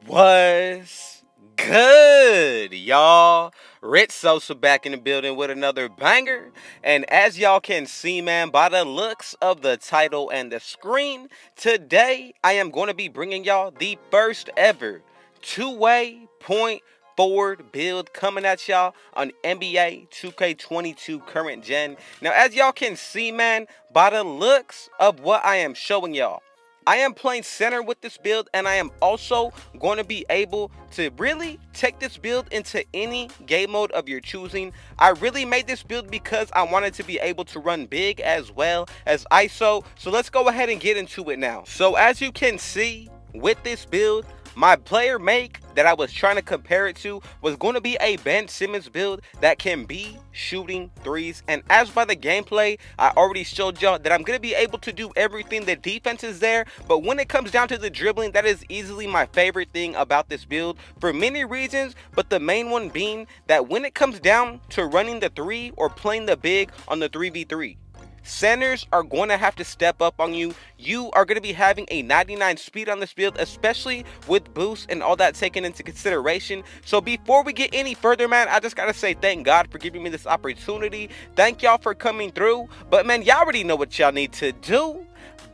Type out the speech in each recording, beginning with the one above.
What's good, y'all? Rich Sosa back in the building with another banger. And as y'all can see, man, by the looks of the title and the screen, today I am going to be bringing y'all the first ever two-way point forward build coming at y'all on NBA 2K22 current gen. Now, as y'all can see, man, by the looks of what I am showing y'all, I am playing center with this build, and I am also going to be able to really take this build into any game mode of your choosing. I really made this build because I wanted to be able to run big as well as ISO. So let's go ahead and get into it now. So as you can see with this build, my player make that I was trying to compare it to was going to be a Ben Simmons build that can be shooting threes. And as by the gameplay, I already showed y'all that I'm going to be able to do everything. The defense is there, but when it comes down to the dribbling, that is easily my favorite thing about this build for many reasons, but the main one being that when it comes down to running the three or playing the big on the 3v3, centers are going to have to step up on you. You are going to be having a 99 speed on this build, especially with boost and all that taken into consideration. So before we get any further, man, I just got to say thank God for giving me this opportunity. Thank y'all for coming through. But man, y'all already know what y'all need to do.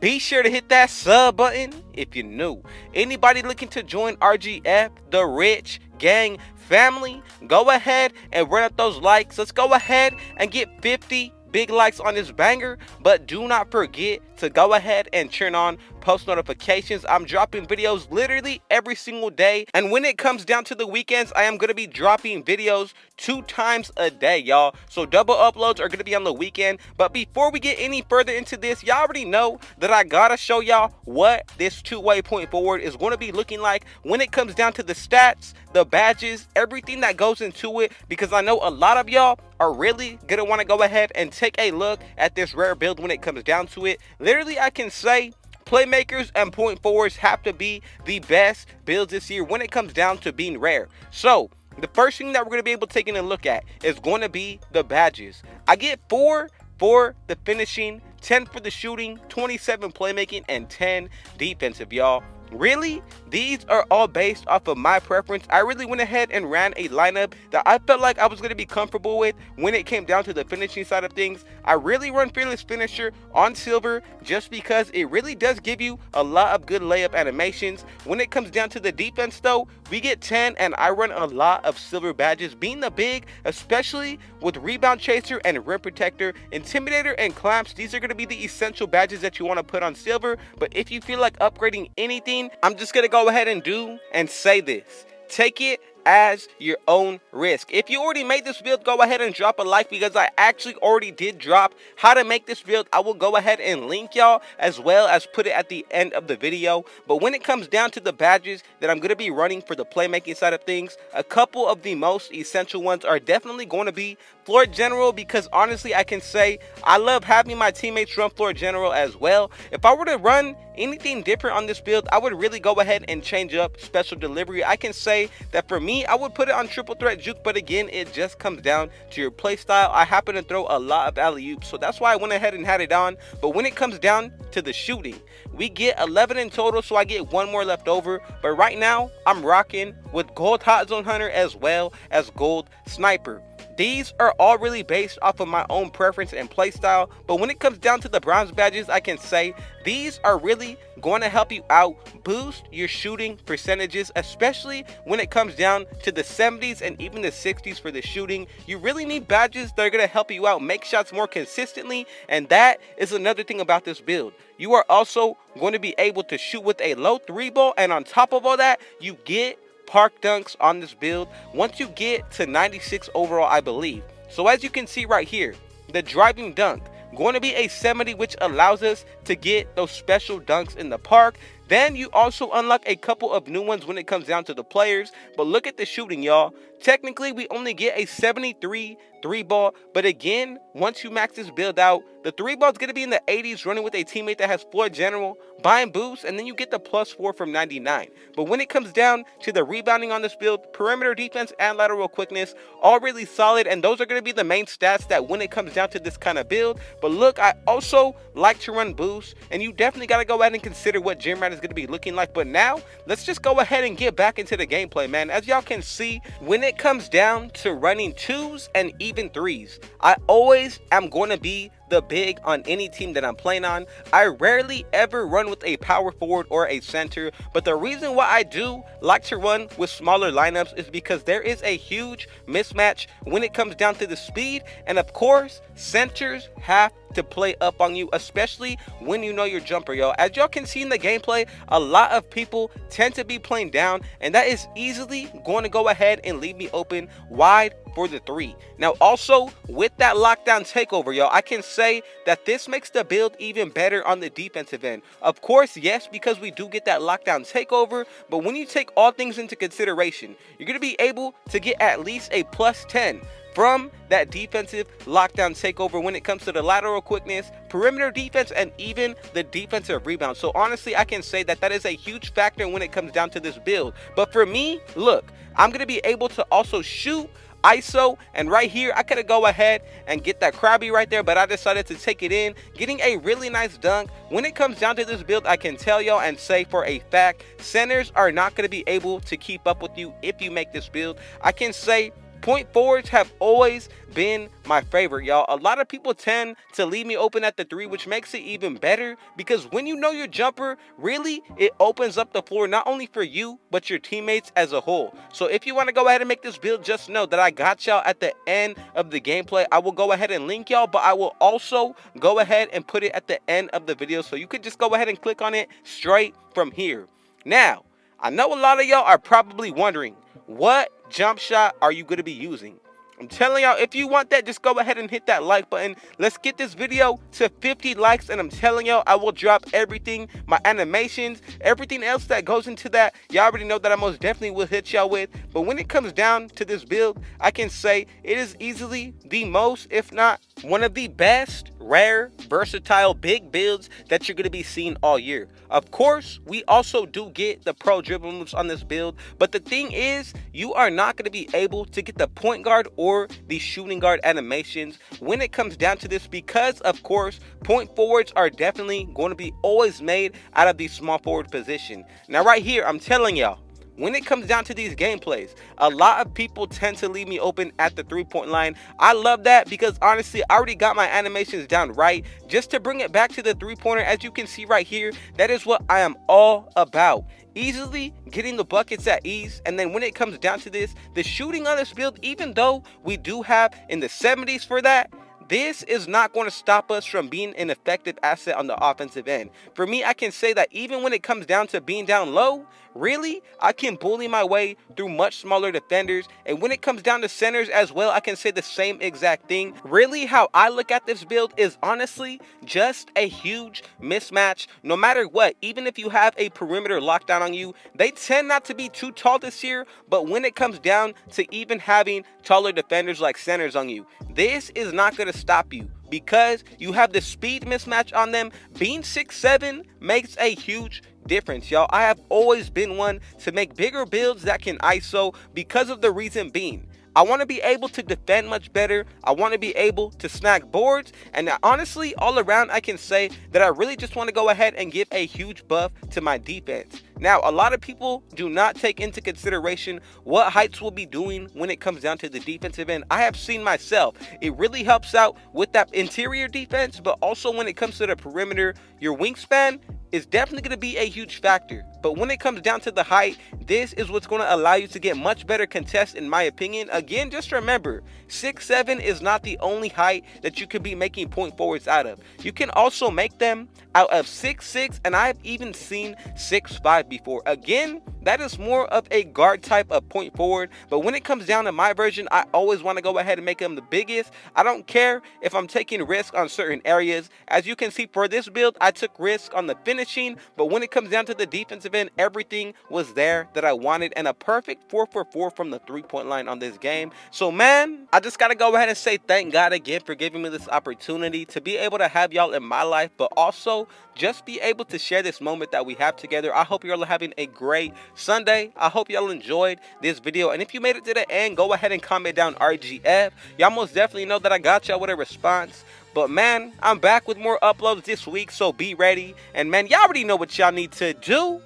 Be sure to hit that sub button if you're new. Anybody looking to join RGF, the Rich Gang family, go ahead and run up those likes. Let's go ahead and get 50 big likes on this banger, but do not forget to go ahead and turn on post notifications. I'm dropping videos literally every single day, and when it comes down to the weekends, I am going to be dropping videos 2 times a day, y'all. So double uploads are going to be on the weekend. But before we get any further into this, y'all already know that I gotta show y'all what this two-way point forward is going to be looking like when it comes down to the stats, the badges, everything that goes into it, because I know a lot of y'all are really gonna want to go ahead and take a look at this rare build when it comes down to it. Literally, I can say playmakers and point forwards have to be the best builds this year when it comes down to being rare. So the first thing that we're going to be able to take a look at is going to be the badges. I get 4 for the finishing, 10 for the shooting, 27 playmaking, and 10 defensive, y'all. Really, these are all based off of my preference. I really went ahead and ran a lineup that I felt like I was going to be comfortable with when it came down to the finishing side of things. I really run Fearless Finisher on silver just because it really does give you a lot of good layup animations. When it comes down to the defense though, we get 10, and I run a lot of silver badges, being the big, especially with Rebound Chaser and Rim Protector, Intimidator, and Clamps. These are going to be the essential badges that you want to put on silver. But if you feel like upgrading anything, I'm just going to go ahead and do and say this. Take it as your own risk. If you already made this build, go ahead and drop a like, because I actually already did drop how to make this build. I will go ahead and link y'all as well as put it at the end of the video. But when it comes down to the badges that I'm going to be running for the playmaking side of things, a couple of the most essential ones are definitely going to be Floor General, because honestly I can say I love having my teammates run Floor General as well. If I were to run anything different on this build, I would really go ahead and change up Special Delivery. I can say that for me, I would put it on Triple Threat Juke, but again, it just comes down to your play style. I happen to throw a lot of alley-oops, so that's why I went ahead and had it on. But when it comes down to the shooting, we get 11 in total, so I get 1 more left over. But right now, I'm rocking with Gold Hot Zone Hunter as well as Gold Sniper. These are all really based off of my own preference and playstyle, but when it comes down to the bronze badges, I can say these are really going to help you out, boost your shooting percentages, especially when it comes down to the 70s and even the 60s for the shooting. You really need badges that are going to help you out, make shots more consistently, and that is another thing about this build. You are also going to be able to shoot with a low 3-ball, and on top of all that, you get park dunks on this build once you get to 96 overall, I believe. So as you can see right here, the driving dunk going to be a 70, which allows us to get those special dunks in the park. Then you also unlock a couple of new ones when it comes down to the players. But look at the shooting, y'all. Technically, we only get a 73 3-ball, but again, once you max this build out, The 3 ball's going to be in the 80s, running with a teammate that has floor general, buying boost, and then you get the +4 from 99. But when it comes down to the rebounding on this build, perimeter defense and lateral quickness, all really solid, and those are going to be the main stats that when it comes down to this kind of build. But look, I also like to run boost, and you definitely got to go ahead and consider what gym rat is going to be looking like. But now, let's just go ahead and get back into the gameplay, man. As y'all can see, when it comes down to running 2s and even 3s, I always am going to be the big on any team that I'm playing on. I rarely ever run with a power forward or a center, but the reason why I do like to run with smaller lineups is because there is a huge mismatch when it comes down to the speed, and of course centers have to play up on you, especially when you know your jumper, yo. As y'all can see in the gameplay, a lot of people tend to be playing down, and that is easily going to go ahead and leave me open wide for the 3. Now also with that lockdown takeover, yo, I can say that this makes the build even better on the defensive end. Of course, yes, because we do get that lockdown takeover, but when you take all things into consideration, you're going to be able to get at least a +10 from that defensive lockdown takeover when it comes to the lateral quickness, perimeter defense, and even the defensive rebound. So honestly, I can say that that is a huge factor when it comes down to this build. But for me, look, I'm going to be able to also shoot ISO, and right here I could go ahead and get that Krabby right there, but I decided to take it in, getting a really nice dunk. When it comes down to this build, I can tell y'all and say for a fact, centers are not going to be able to keep up with you if you make this build. I can say point forwards have always been my favorite, y'all. A lot of people tend to leave me open at the 3, which makes it even better because when you know your jumper, really, it opens up the floor not only for you, but your teammates as a whole. So if you want to go ahead and make this build, just know that I got y'all at the end of the gameplay. I will go ahead and link y'all, but I will also go ahead and put it at the end of the video, so you could just go ahead and click on it straight from here. Now, I know a lot of y'all are probably wondering, what jump shot are you going to be using? I'm telling y'all, if you want that, just go ahead and hit that like button. Let's get this video to 50 likes, and I'm telling y'all, I will drop everything, my animations, everything else that goes into that. Y'all already know that I most definitely will hit y'all with. But when it comes down to this build, I can say it is easily the most, if not one of the best, rare, versatile, big builds that you're going to be seeing all year. Of course, we also do get the pro dribble moves on this build, but the thing is, you are not going to be able to get the point guard or the shooting guard animations when it comes down to this, because of course point forwards are definitely going to be always made out of the small forward position. Now right here, I'm telling y'all, when it comes down to these gameplays, a lot of people tend to leave me open at the 3-point line. I love that because honestly, I already got my animations down right just to bring it back to the 3-pointer. As you can see right here, that is what I am all about. Easily getting the buckets at ease. And then when it comes down to this, the shooting on this build, even though we do have in the 70s for that, this is not going to stop us from being an effective asset on the offensive end. For me, I can say that even when it comes down to being down low, really, I can bully my way through much smaller defenders. And when it comes down to centers as well, I can say the same exact thing. Really, how I look at this build is honestly just a huge mismatch. No matter what, even if you have a perimeter lockdown on you, they tend not to be too tall this year. But when it comes down to even having taller defenders like centers on you, this is not going to stop you, because you have the speed mismatch on them. Being 6'7" makes a huge difference, y'all. I have always been one to make bigger builds that can ISO, because of the reason being, I want to be able to defend much better. I want to be able to snag boards. And honestly, all around, I can say that I really just want to go ahead and give a huge buff to my defense. Now, a lot of people do not take into consideration what heights will be doing when it comes down to the defensive end. I have seen myself, it really helps out with that interior defense, but also when it comes to the perimeter, your wingspan is definitely going to be a huge factor. But when it comes down to the height, this is what's going to allow you to get much better contests, in my opinion. Again, just remember, 6'7" is not the only height that you could be making point forwards out of. You can also make them out of 6'6", and I've even seen 6'5" before. Again, that is more of a guard type of point forward. But when it comes down to my version, I always want to go ahead and make them the biggest. I don't care if I'm taking risk on certain areas. As you can see, for this build, I took risk on the finishing, but when it comes down to the defensive defensive end, everything was there that I wanted, and a perfect 4 for 4 from the three-point line on this game. So man, I just gotta go ahead and say thank God again for giving me this opportunity to be able to have y'all in my life, but also just be able to share this moment that we have together. I hope y'all are having a great Sunday. I hope y'all enjoyed this video, and if you made it to the end, go ahead and comment down RGF. Y'all most definitely know that I got y'all with a response. But man, I'm back with more uploads this week, so be ready. And man, y'all already know what y'all need to do.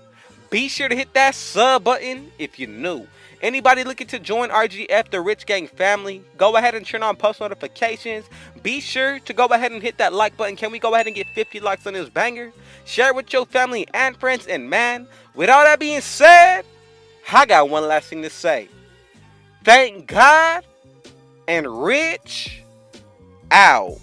Be sure to hit that sub button if you're new. Anybody looking to join RGF, the Rich Gang family, go ahead and turn on post notifications. Be sure to go ahead and hit that like button. Can we go ahead and get 50 likes on this banger? Share it with your family and friends. And man, with all that being said, I got one last thing to say. Thank God and Rich out.